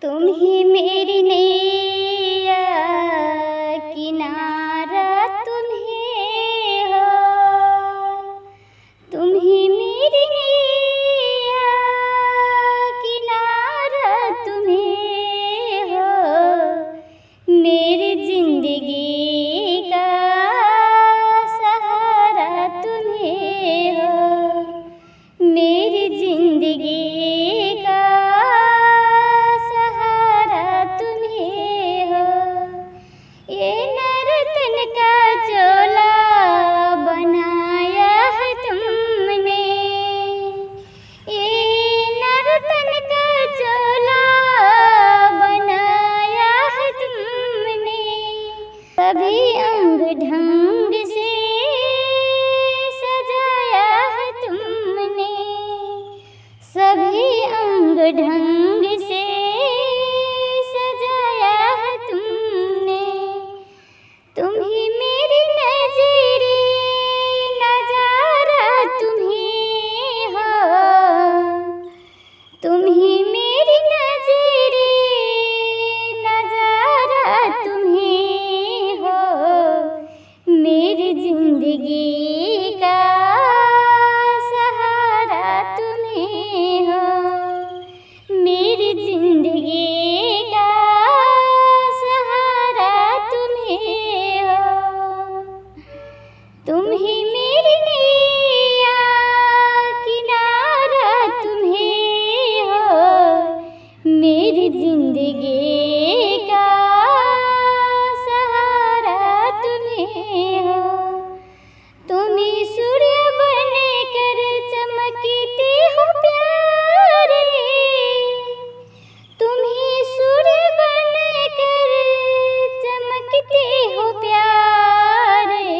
तुम ही मेरी नैया किनारा तुम ही हो, तुम ही मेरी नैया किनारा तुम ही हो, मेरी जिंदगी का सहारा तुम ही हो, मेरी जिंदगी का ये नर्तन का चोला बनाया है तुमने, ये नर्तन का चोला बनाया है तुमने, सभी अंग ढंग से सजाया है तुमने, सभी अंग ढंग से सजाया है तुमने, तुम ही मेरी नजरे नजारा तुम ही हो, तुम ही मेरी नजरे नजारा तुम ही हो, मेरी जिंदगी का सहारा तुम ही हो, मेरी जिंदगी का सहारा तुम ही हो, तुम ही मेरी नैया किनारा तुम ही हो, मेरी जिंदगी का सहारा तुम ही हो, तुम ही सूर्य बनकर चमकते हो प्यारे, तुम ही सूर्य बनकर चमकते हो प्यारे,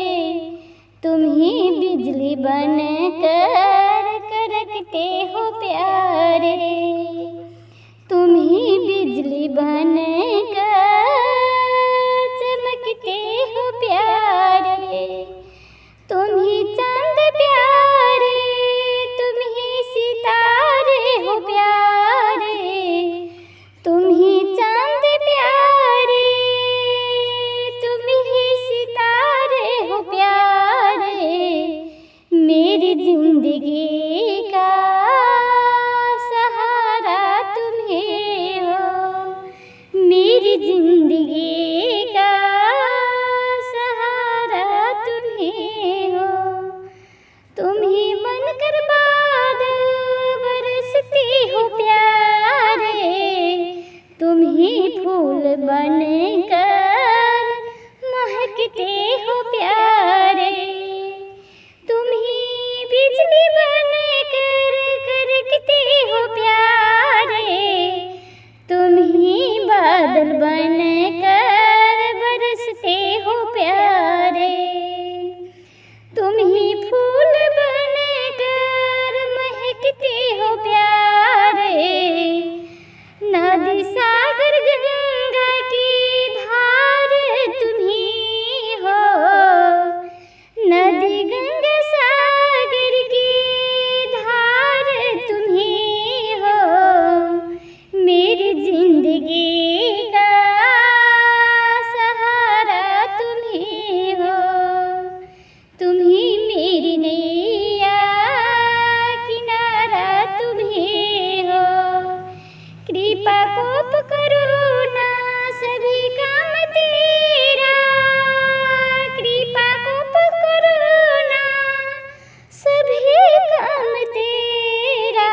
तुम ही बिजली बनकर कड़कते हो प्यारे, तुम ही बिजली बनकर चमकते हो प्यारे, तुम ही चांद प्यारे, तुम ही सितारे हो प्यारे, तुम ही चांद प्यारे, तुम ही सितारे हो प्यारे, मेरी जिंदगी का सहारा तुम ही हो, मेरी जिंदगी का सहारा तुम ही हो, तुम ही बनकर बादल बरसते हो प्यारे, तुम ही फूल बनकर महकते हो प्यारे, तुम ही बिजली बनकर कड़कते हो प्यारे, तुम ही बादल बनकर बरसते हो प्यारे, तुम ही फूल बनकर महकते हो प्यारे, नदी सागर गंगा की धार तुम ही हो, नदी गंगा सागर की धार तुम ही हो, मेरी जिंदगी का सहारा तुम ही हो, तुम ही मेरी नैया किनारा तुम ही हो, कृपा कोप करुणा सभी काम तेरा, कृपा कोप करुणा सभी काम तेरा,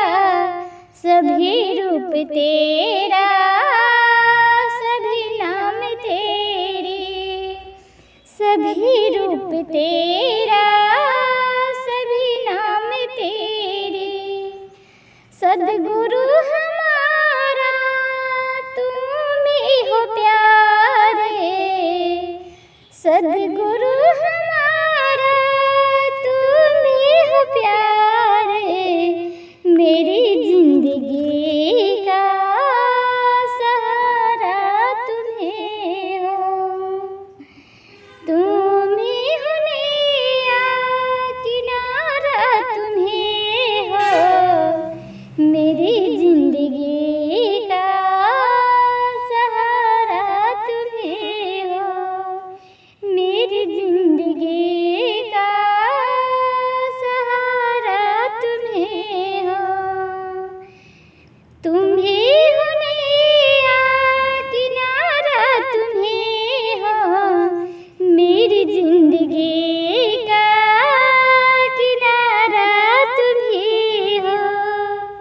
सभी रूप तेरा सभी नाम तेरे, सभी रूप तेरा सभी नाम तेरे, सद्गुरु हमारा तुम ही हो प्यारे, सद्गुरु हमारा तुम ही हो प्यारे, मेरी जिंदगी का सहारा तुम ही हो, तुम ही हो नैया तुम्हें